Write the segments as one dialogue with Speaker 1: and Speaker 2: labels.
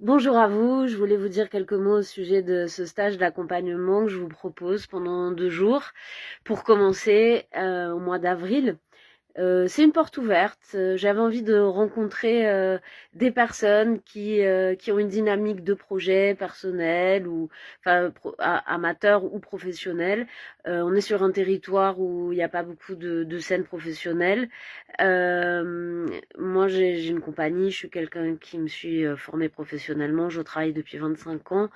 Speaker 1: Bonjour à vous, je voulais vous dire quelques mots au sujet de ce stage d'accompagnement que je vous propose pendant 2 jours pour commencer au mois d'avril. C'est une porte ouverte. J'avais envie de rencontrer des personnes qui ont une dynamique de projet personnel ou enfin amateur ou professionnel. On est sur un territoire où il n'y a pas beaucoup de scènes professionnelles. Moi, j'ai une compagnie. Je suis quelqu'un qui me suis formée professionnellement. Je travaille depuis 25 ans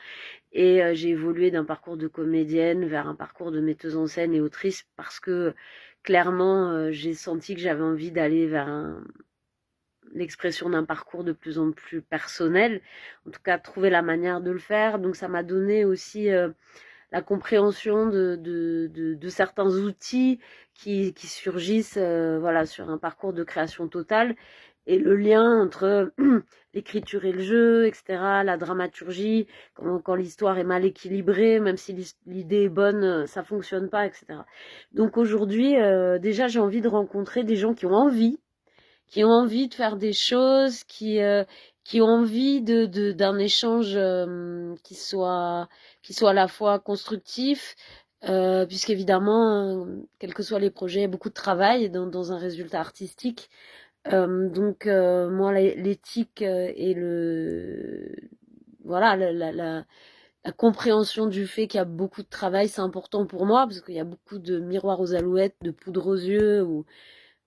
Speaker 1: et j'ai évolué d'un parcours de comédienne vers un parcours de metteuse en scène et autrice parce que clairement, j'ai senti que j'avais envie d'aller vers l'expression d'un parcours de plus en plus personnel, en tout cas trouver la manière de le faire. Donc ça m'a donné aussi la compréhension de certains outils qui surgissent voilà, sur un parcours de création totale et le lien entre l'écriture et le jeu, etc., la dramaturgie, quand l'histoire est mal équilibrée, même si l'idée est bonne, ça fonctionne pas, etc. Donc aujourd'hui, déjà, j'ai envie de rencontrer des gens qui ont envie de faire des choses, qui ont envie d'un échange qui soit à la fois constructif, puisqu'évidemment, quels que soient les projets, il y a beaucoup de travail dans un résultat artistique. Moi, l'éthique et voilà, la compréhension du fait qu'il y a beaucoup de travail, c'est important pour moi, parce qu'il y a beaucoup de miroirs aux alouettes, de poudre aux yeux, ou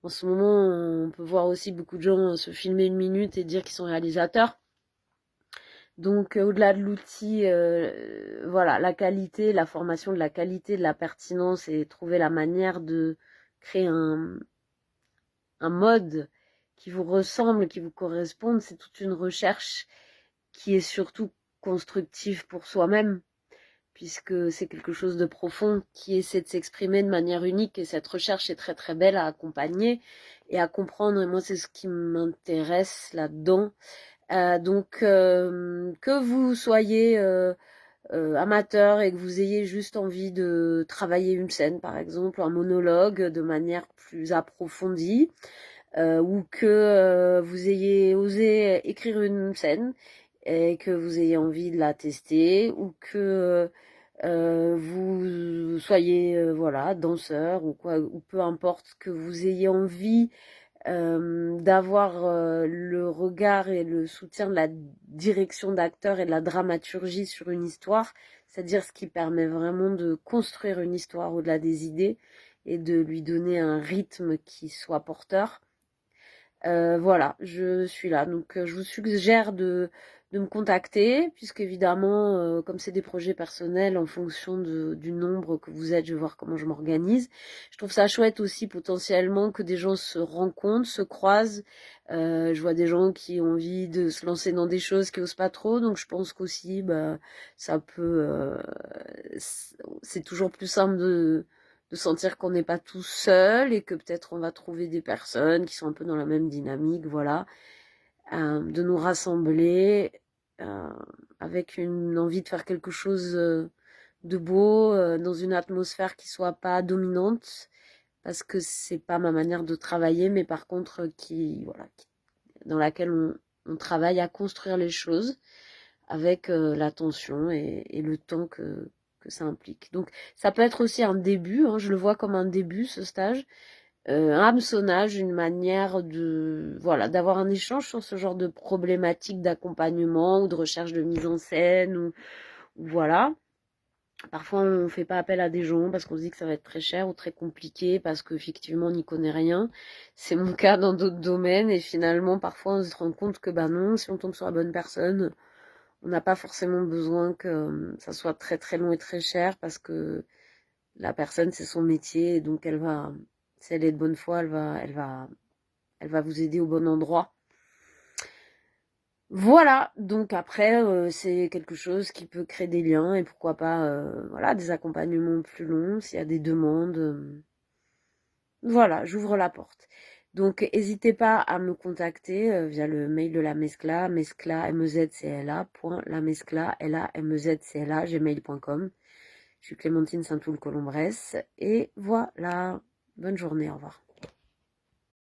Speaker 1: en ce moment, on peut voir aussi beaucoup de gens se filmer une minute et dire qu'ils sont réalisateurs. Donc, au-delà de l'outil, voilà, la qualité, la formation de la qualité, de la pertinence et trouver la manière de créer un mode qui vous ressemble, qui vous corresponde, c'est toute une recherche qui est surtout constructive pour soi-même, puisque c'est quelque chose de profond qui essaie de s'exprimer de manière unique et cette recherche est très très belle à accompagner et à comprendre. Et moi, c'est ce qui m'intéresse là-dedans. Que vous soyez amateur et que vous ayez juste envie de travailler une scène, par exemple, un monologue de manière plus approfondie, ou que vous ayez osé écrire une scène et que vous ayez envie de la tester, ou que vous soyez voilà danseur ou quoi, ou peu importe, que vous ayez envie d'avoir le regard et le soutien de la direction d'acteur et de la dramaturgie sur une histoire, c'est-à-dire ce qui permet vraiment de construire une histoire au-delà des idées et de lui donner un rythme qui soit porteur. Voilà, je suis là. Donc, je vous suggère de me contacter, puisqu'évidemment, comme c'est des projets personnels, en fonction du nombre que vous êtes, je vais voir comment je m'organise. Je trouve ça chouette aussi potentiellement que des gens se rencontrent, se croisent. Je vois des gens qui ont envie de se lancer dans des choses qui osent pas trop, donc je pense qu'aussi, bah, ça peut, c'est toujours plus simple de sentir qu'on n'est pas tout seul et que peut-être on va trouver des personnes qui sont un peu dans la même dynamique, voilà, de nous rassembler euh, avec une envie de faire quelque chose de beau, dans une atmosphère qui soit pas dominante, parce que c'est pas ma manière de travailler, mais par contre voilà, dans laquelle on travaille à construire les choses avec l'attention et le temps que ça implique. Donc ça peut être aussi un début, hein, je le vois comme un début, ce stage, un hameçonnage, une manière de voilà d'avoir un échange sur ce genre de problématiques d'accompagnement ou de recherche de mise en scène ou voilà. Parfois on ne fait pas appel à des gens parce qu'on se dit que ça va être très cher ou très compliqué parce qu'effectivement on n'y connaît rien. C'est mon cas dans d'autres domaines et finalement parfois on se rend compte que bah non, si on tombe sur la bonne personne, on n'a pas forcément besoin que ça soit très très long et très cher parce que la personne c'est son métier et donc elle va, si elle est de bonne foi, elle va vous aider au bon endroit. Voilà, donc après c'est quelque chose qui peut créer des liens et pourquoi pas voilà des accompagnements plus longs s'il y a des demandes. Voilà, j'ouvre la porte. Donc n'hésitez pas à me contacter via le mail de la Mescla, mescla mezcla point la mescla lamezcla gmail.com. Je suis Clémentine Saint-Toul Colombrès et voilà. Bonne journée, au revoir.